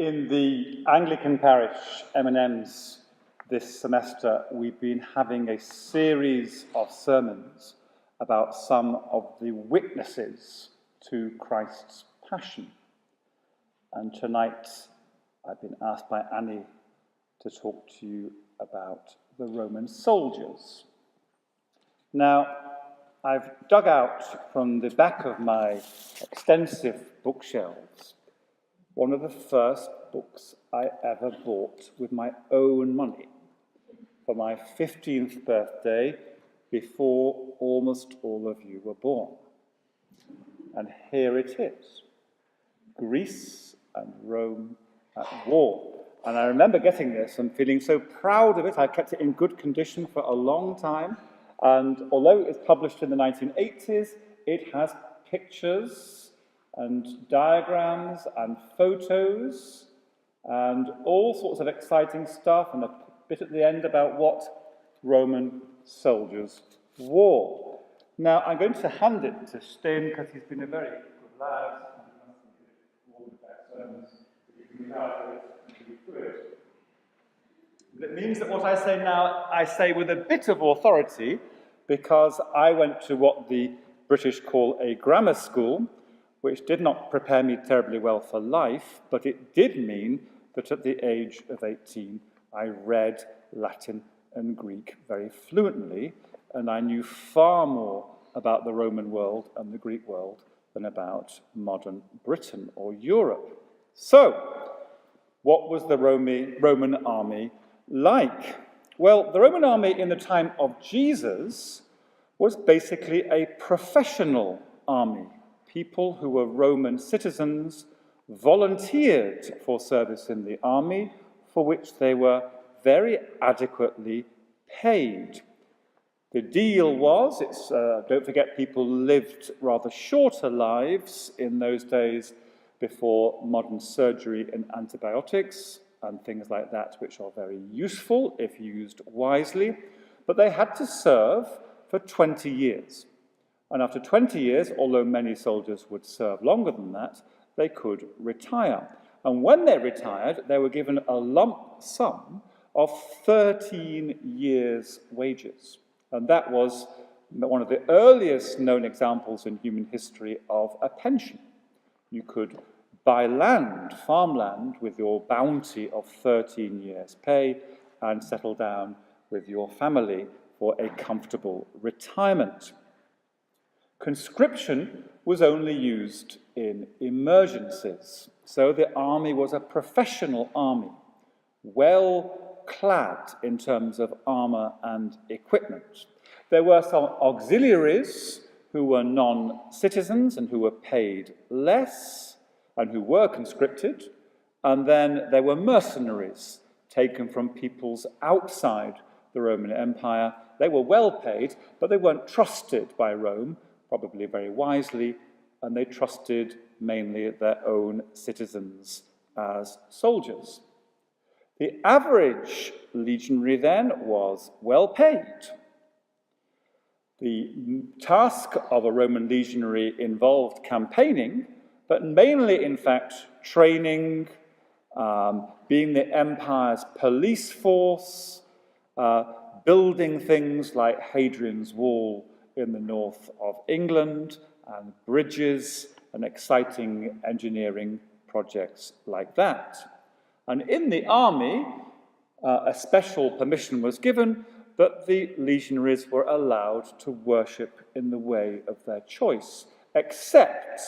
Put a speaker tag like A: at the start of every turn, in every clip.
A: In the Anglican parish M&Ms this semester, we've been having a series of sermons about some of the witnesses to Christ's passion. And tonight, I've been asked by Annie to talk to you about the Roman soldiers. Now, I've dug out from the back of my extensive bookshelves one of the first books I ever bought with my own money for my 15th birthday before almost all of you were born. And here it is, Greece and Rome at war. And I remember getting this and feeling so proud of it. I kept it in good condition for a long time. And although it was published in the 1980s, it has pictures and diagrams and photos and all sorts of exciting stuff, and a bit at the end about what Roman soldiers wore. Now, I'm going to hand it to Sten because he's been a very good lad. It means that what I say now, I say with a bit of authority, because I went to what the British call a grammar school, which did not prepare me terribly well for life, but it did mean that at the age of 18, I read Latin and Greek very fluently, and I knew far more about the Roman world and the Greek world than about modern Britain or Europe. So, what was the Roman army like? Well, the Roman army in the time of Jesus was basically a professional army. People who were Roman citizens volunteered for service in the army, for which they were very adequately paid. The deal was, don't forget, people lived rather shorter lives in those days before modern surgery and antibiotics and things like that, which are very useful if used wisely, but they had to serve for 20 years. And after 20 years, although many soldiers would serve longer than that, they could retire. And when they retired, they were given a lump sum of 13 years' wages. And that was one of the earliest known examples in human history of a pension. You could buy land, farmland, with your bounty of 13 years' pay and settle down with your family for a comfortable retirement. Conscription was only used in emergencies, so the army was a professional army, well clad in terms of armour and equipment. There were some auxiliaries who were non-citizens and who were paid less and who were conscripted, and then there were mercenaries taken from peoples outside the Roman Empire. They were well paid, but they weren't trusted by Rome, probably very wisely, and they trusted mainly their own citizens as soldiers. The average legionary then was well paid. The task of a Roman legionary involved campaigning, but mainly, in fact, training, being the empire's police force, building things like Hadrian's Wall in the north of England, and bridges and exciting engineering projects like that. And in the army, a special permission was given that the legionaries were allowed to worship in the way of their choice, except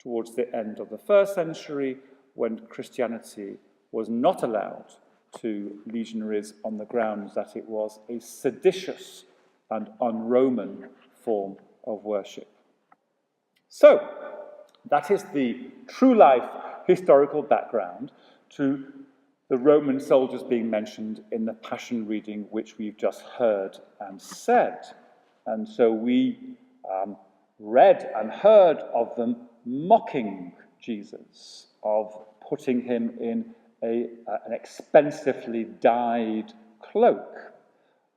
A: towards the end of the first century, when Christianity was not allowed to legionaries on the grounds that it was a seditious and un-Roman form of worship. So, that is the true-life historical background to the Roman soldiers being mentioned in the Passion reading which we've just heard and said. And so we read and heard of them mocking Jesus, of putting him in an expensively dyed cloak,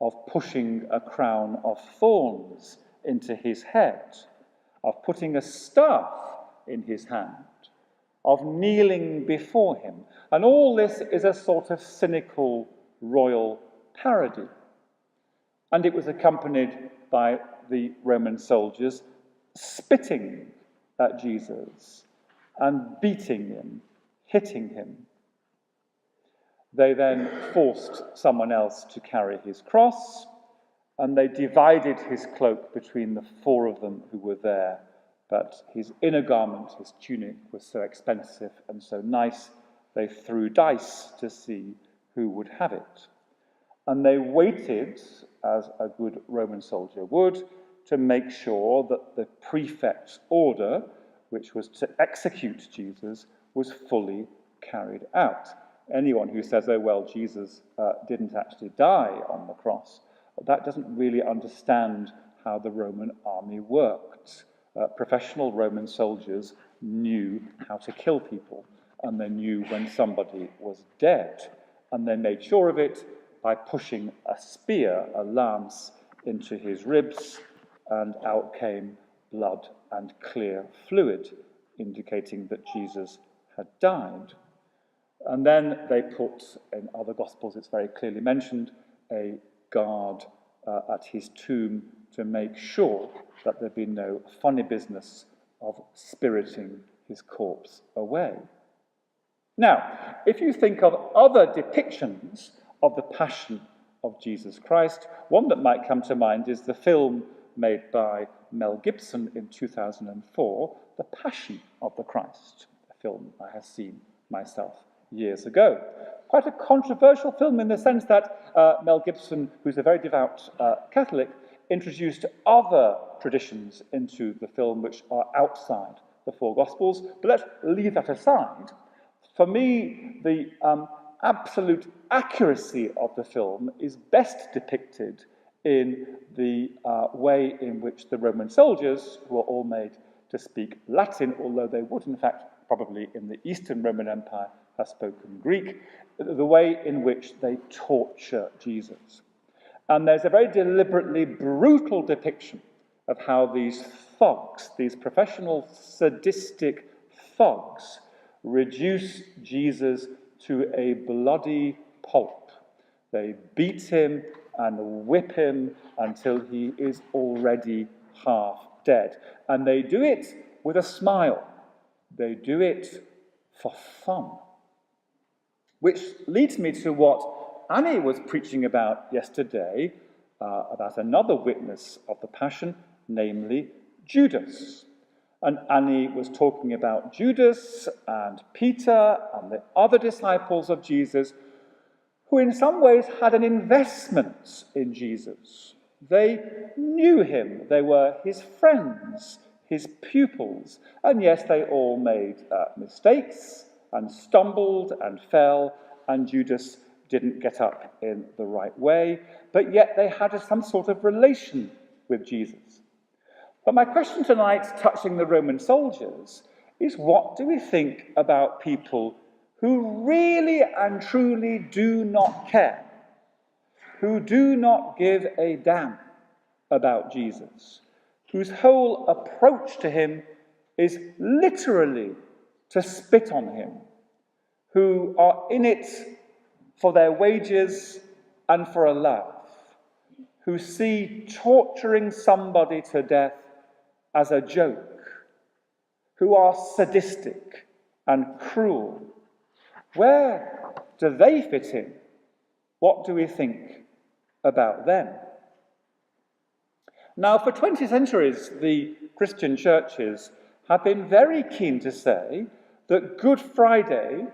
A: of pushing a crown of thorns into his head, of putting a staff in his hand, of kneeling before him. And all this is a sort of cynical royal parody. And it was accompanied by the Roman soldiers spitting at Jesus and beating him, hitting him. They then forced someone else to carry his cross, and they divided his cloak between the four of them who were there. But his inner garment, his tunic, was so expensive and so nice, they threw dice to see who would have it. And they waited, as a good Roman soldier would, to make sure that the prefect's order, which was to execute Jesus, was fully carried out. Anyone who says, oh, well, Jesus didn't actually die on the cross, that doesn't really understand how the Roman army worked. Professional Roman soldiers knew how to kill people, and they knew when somebody was dead, and they made sure of it by pushing a spear, a lance, into his ribs, and out came blood and clear fluid, indicating that Jesus had died. And then they put, in other Gospels it's very clearly mentioned, a guard at his tomb to make sure that there'd be no funny business of spiriting his corpse away. Now, if you think of other depictions of the Passion of Jesus Christ, one that might come to mind is the film made by Mel Gibson in 2004, The Passion of the Christ, a film I have seen myself years ago. Quite a controversial film in the sense that Mel Gibson, who's a very devout Catholic, introduced other traditions into the film which are outside the four Gospels. But let's leave that aside. For me, the absolute accuracy of the film is best depicted in the way in which the Roman soldiers, who are all made to speak Latin, although they would, in fact, probably in the Eastern Roman Empire, have spoken Greek, the way in which they torture Jesus. And there's a very deliberately brutal depiction of how these thugs, these professional sadistic thugs, reduce Jesus to a bloody pulp. They beat him and whip him until he is already half dead. And they do it with a smile. They do it for fun. Which leads me to what Annie was preaching about yesterday, about another witness of the Passion, namely Judas. And Annie was talking about Judas and Peter and the other disciples of Jesus, who in some ways had an investment in Jesus. They knew him. They were his friends, his pupils. And yes, they all made mistakes and stumbled and fell, and Judas didn't get up in the right way, but yet they had some sort of relation with Jesus. But my question tonight, touching the Roman soldiers, is what do we think about people who really and truly do not care, who do not give a damn about Jesus, whose whole approach to him is literally to spit on him, who are in it for their wages and for a laugh, who see torturing somebody to death as a joke, who are sadistic and cruel. Where do they fit in? What do we think about them? Now, for 20 centuries, the Christian churches have been very keen to say that Good Friday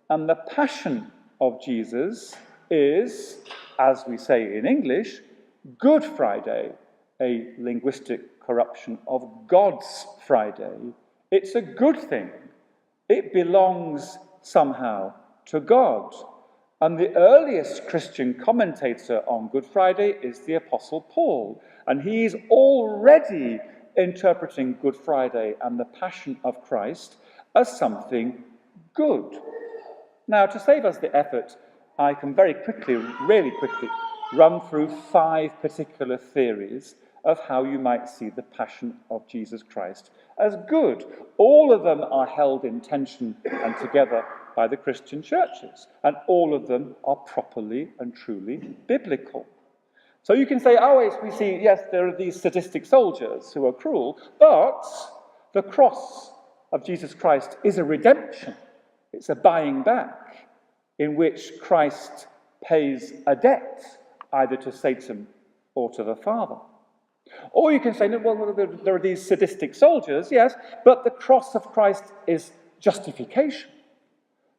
A: and the Passion of Jesus is, as we say in English, Good Friday, a linguistic corruption of God's Friday. It's a good thing. It belongs somehow to God. And the earliest Christian commentator on Good Friday is the Apostle Paul. And he's already interpreting Good Friday and the Passion of Christ as something good. Now, to save us the effort, I can very quickly, really quickly, run through 5 particular theories of how you might see the passion of Jesus Christ as good. All of them are held in tension and together by the Christian churches, and all of them are properly and truly biblical. So you can say, oh, yes, we see, yes, there are these sadistic soldiers who are cruel, but the cross of Jesus Christ is a redemption. It's a buying back in which Christ pays a debt either to Satan or to the Father. Or you can say, no, well, there are these sadistic soldiers, yes, but the cross of Christ is justification.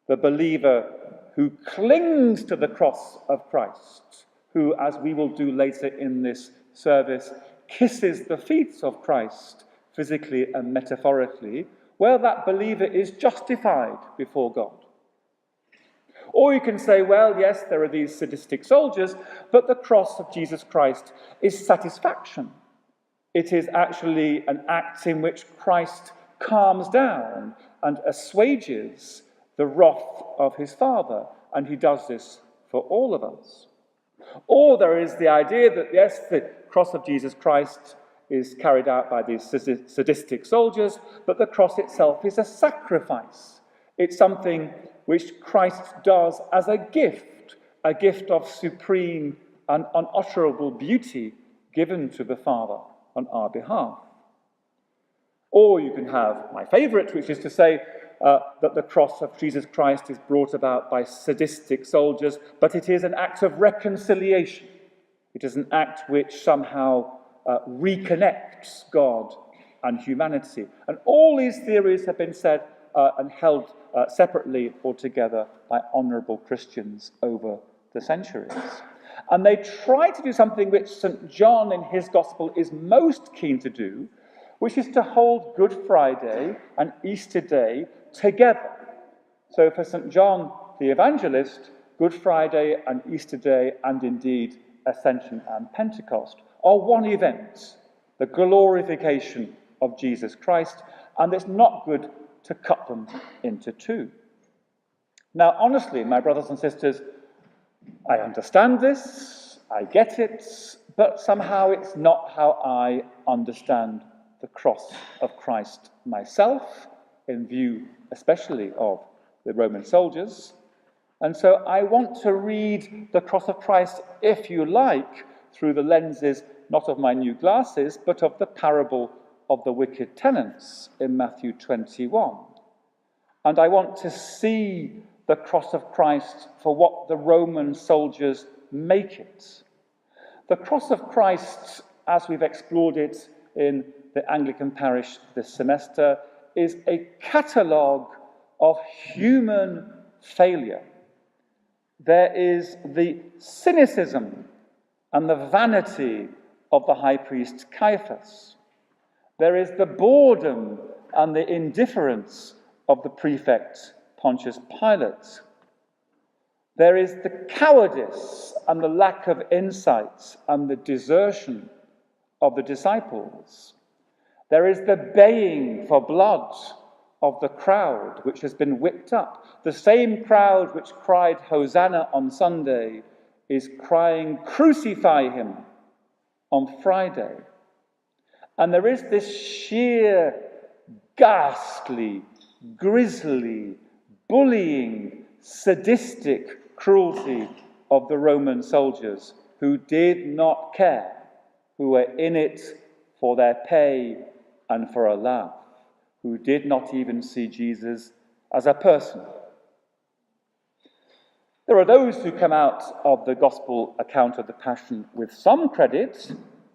A: The believer who clings to the cross of Christ, who, as we will do later in this service, kisses the feet of Christ, physically and metaphorically, well, that believer is justified before God. Or you can say, well, yes, there are these sadistic soldiers, but the cross of Jesus Christ is satisfaction. It is actually an act in which Christ calms down and assuages the wrath of his Father, and he does this for all of us. Or there is the idea that, yes, the cross of Jesus Christ is carried out by these sadistic soldiers, but the cross itself is a sacrifice. It's something which Christ does as a gift of supreme and unutterable beauty given to the Father on our behalf. Or you can have my favourite, which is to say that the cross of Jesus Christ is brought about by sadistic soldiers, but it is an act of reconciliation. It is an act which somehow reconnects God and humanity. And all these theories have been said and held separately or together by honourable Christians over the centuries. And they try to do something which St. John in his Gospel is most keen to do, which is to hold Good Friday and Easter Day together. So for St. John the Evangelist, Good Friday and Easter Day, and indeed Ascension and Pentecost, are one event, the glorification of Jesus Christ, and it's not good to cut them into two. Now, honestly, my brothers and sisters, I understand this, I get it, but somehow it's not how I understand the cross of Christ myself, in view especially of the Roman soldiers. And so I want to read the cross of Christ, if you like, through the lenses not of my new glasses, but of the parable of the wicked tenants in Matthew 21. And I want to see the cross of Christ for what the Roman soldiers make it. The cross of Christ, as we've explored it in the Anglican parish this semester, is a catalogue of human failure. There is the cynicism and the vanity of the high priest Caiaphas. There is the boredom and the indifference of the prefect Pontius Pilate. There is the cowardice and the lack of insight and the desertion of the disciples. There is the baying for blood of the crowd which has been whipped up. The same crowd which cried Hosanna on Sunday is crying crucify him on Friday. And there is this sheer, ghastly, grisly, bullying, sadistic cruelty of the Roman soldiers who did not care, who were in it for their pay and for a laugh, who did not even see Jesus as a person. There are those who come out of the Gospel account of the Passion with some credit.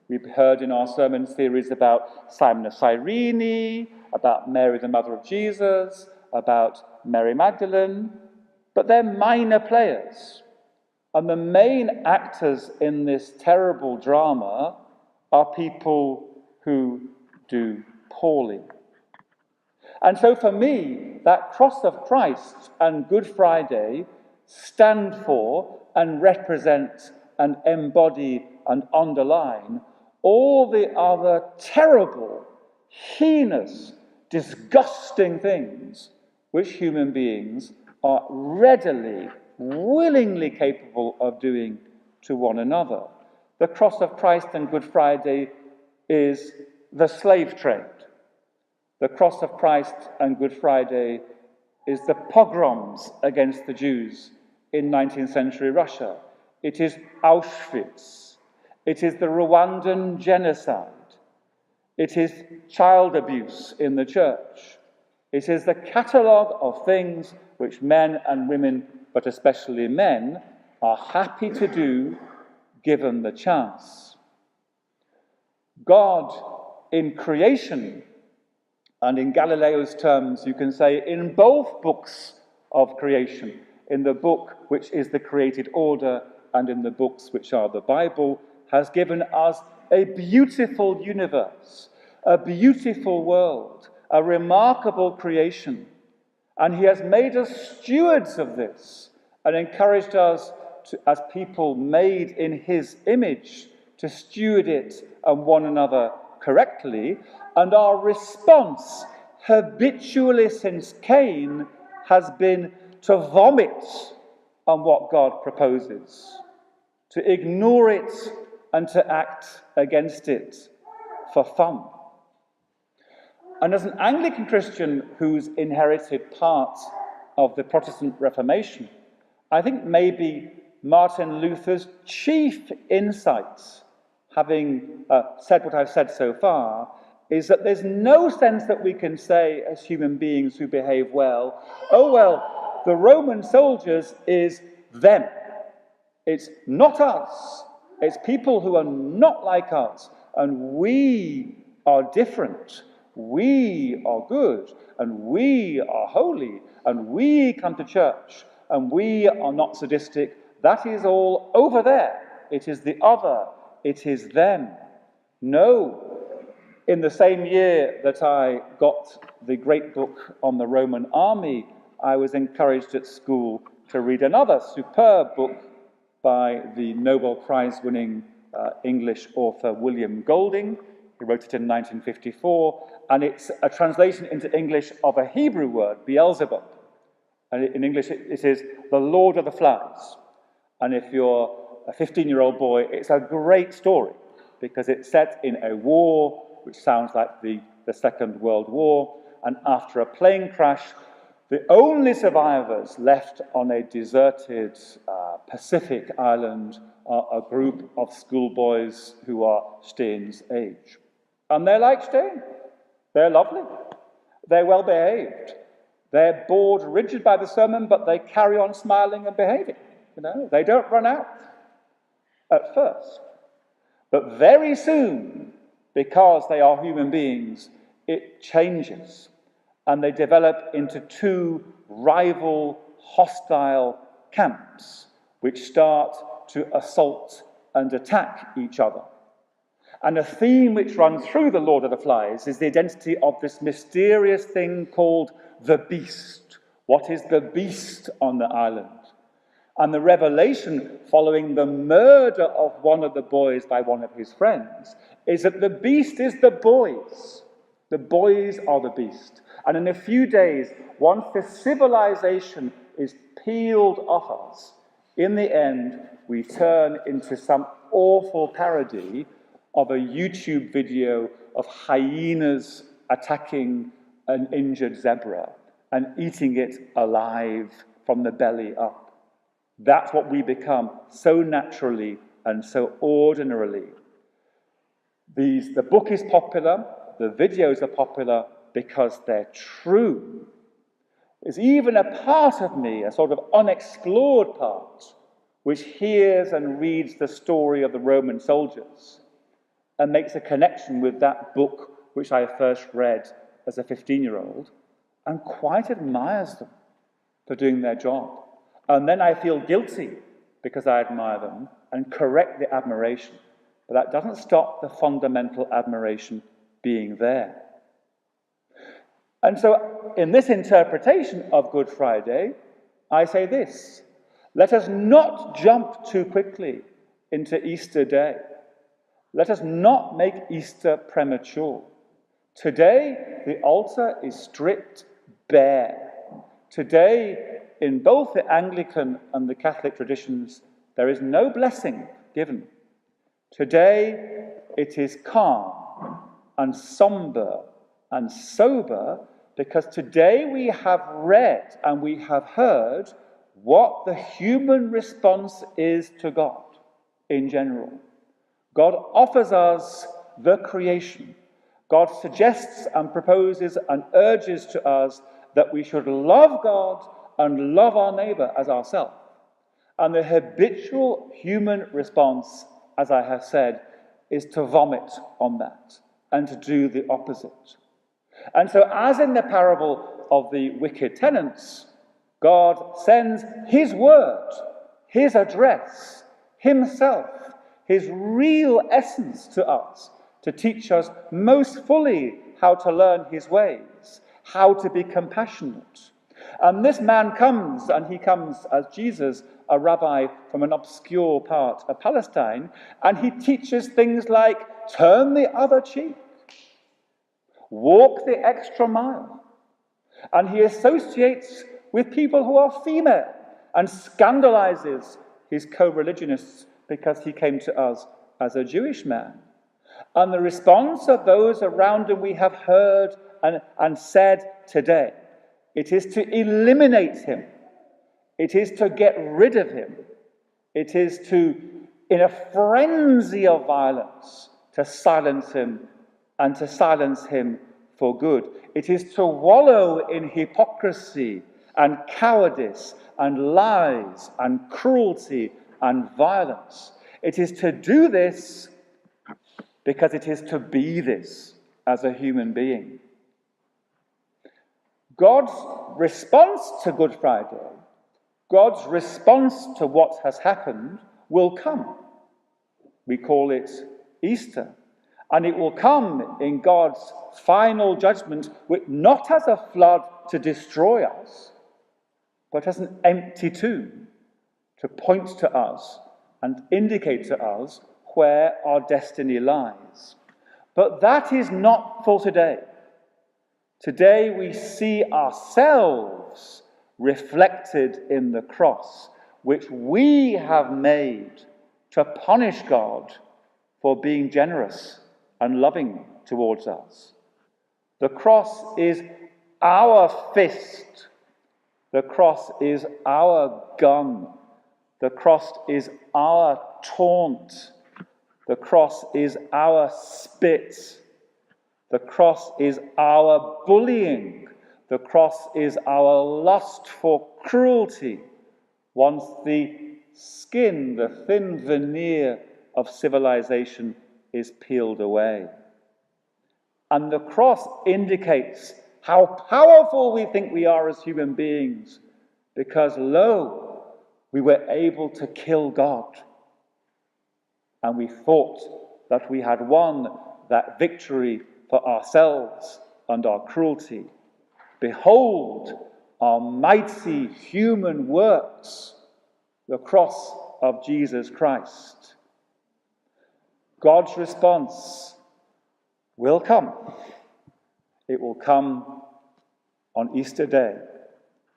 A: We've heard in our sermon series about Simon of Cyrene, about Mary, the mother of Jesus, about Mary Magdalene, but they're minor players. And the main actors in this terrible drama are people who do poorly. And so for me, that cross of Christ and Good Friday stand for and represent and embody and underline all the other terrible, heinous, disgusting things which human beings are readily, willingly capable of doing to one another. The cross of Christ and Good Friday is the slave trade. The cross of Christ and Good Friday is the pogroms against the Jews in 19th century Russia. It is Auschwitz. It is the Rwandan genocide. It is child abuse in the church. It is the catalogue of things which men and women, but especially men, are happy to do given the chance. God in creation, and in Galileo's terms, you can say in both books of creation, in the book which is the created order and in the books which are the Bible, has given us a beautiful universe, a beautiful world, a remarkable creation. And he has made us stewards of this and encouraged us to, as people made in his image, to steward it and one another correctly. And our response, habitually since Cain, has been to vomit on what God proposes, to ignore it and to act against it for fun. And as an Anglican Christian who's inherited part of the Protestant Reformation, I think maybe Martin Luther's chief insights, having said what I've said so far, is that there's no sense that we can say as human beings who behave well, oh well, the Roman soldiers is them. It's not us. It's people who are not like us, and we are different. We are good, and we are holy, and we come to church, and we are not sadistic. That is all over there. It is the other. It is them. No. In the same year that I got the great book on the Roman army, I was encouraged at school to read another superb book by the Nobel Prize-winning English author William Golding. He wrote it in 1954, and it's a translation into English of a Hebrew word, Beelzebub. And in English it is the Lord of the Flies. And if you're a 15-year-old boy, it's a great story, because it's set in a war which sounds like the Second World War, and after a plane crash, the only survivors left on a deserted Pacific island are a group of schoolboys who are Steen's age. And they're like Steen. They're lovely. They're well behaved. They're bored rigid by the sermon, but they carry on smiling and behaving. You know, they don't run out at first. But very soon, because they are human beings, it changes. And they develop into two rival, hostile camps, which start to assault and attack each other. And a theme which runs through The Lord of the Flies is the identity of this mysterious thing called the beast. What is the beast on the island? And the revelation following the murder of one of the boys by one of his friends is that the beast is the boys. The boys are the beast. And in a few days, once the civilization is peeled off us, in the end, we turn into some awful parody of a YouTube video of hyenas attacking an injured zebra and eating it alive from the belly up. That's what we become so naturally and so ordinarily. The book is popular, the videos are popular because they're true. There's even a part of me, a sort of unexplored part, which hears and reads the story of the Roman soldiers and makes a connection with that book which I first read as a 15-year-old and quite admires them for doing their job. And then I feel guilty because I admire them and correct the admiration. But that doesn't stop the fundamental admiration being there. And so in this interpretation of Good Friday, I say this: let us not jump too quickly into Easter Day. Let us not make Easter premature. Today, the altar is stripped bare. Today, in both the Anglican and the Catholic traditions, there is no blessing given. Today, it is calm. and somber and sober, because today we have read and we have heard what the human response is to God in general. God offers us the creation. God suggests and proposes and urges to us that we should love God and love our neighbour as ourselves. And the habitual human response, as I have said, is to vomit on that and to do the opposite. And so, as in the parable of the wicked tenants, God sends his word, his address, himself, his real essence to us, to teach us most fully how to learn his ways, how to be compassionate. And this man comes, and he comes as Jesus, a rabbi from an obscure part of Palestine, and he teaches things like turn the other cheek, walk the extra mile. And he associates with people who are female and scandalizes his co-religionists because he came to us as a Jewish man. And the response of those around him we have heard and said today. It is to eliminate him. It is to get rid of him. It is to, in a frenzy of violence, to silence him and to silence him for good. It is to wallow in hypocrisy and cowardice and lies and cruelty and violence. It is to do this because it is to be this as a human being. God's response to Good Friday, God's response to what has happened, will come. We call it Easter. And it will come in God's final judgment, not as a flood to destroy us, but as an empty tomb to point to us and indicate to us where our destiny lies. But that is not for today. Today we see ourselves reflected in the cross, which we have made to punish God for being generous and loving towards us. The cross is our fist. The cross is our gun. The cross is our taunt. The cross is our spit. The cross is our bullying. The cross is our lust for cruelty. Once the skin, the thin veneer of civilization is peeled away. And the cross indicates how powerful we think we are as human beings, because, lo, we were able to kill God. And we thought that we had won that victory for ourselves and our cruelty. Behold our mighty human works, the cross of Jesus Christ. God's response will come. It will come on Easter Day.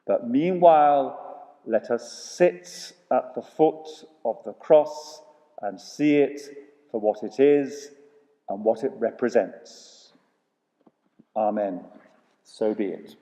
A: But meanwhile, let us sit at the foot of the cross and see it for what it is and what it represents. Amen. So be it.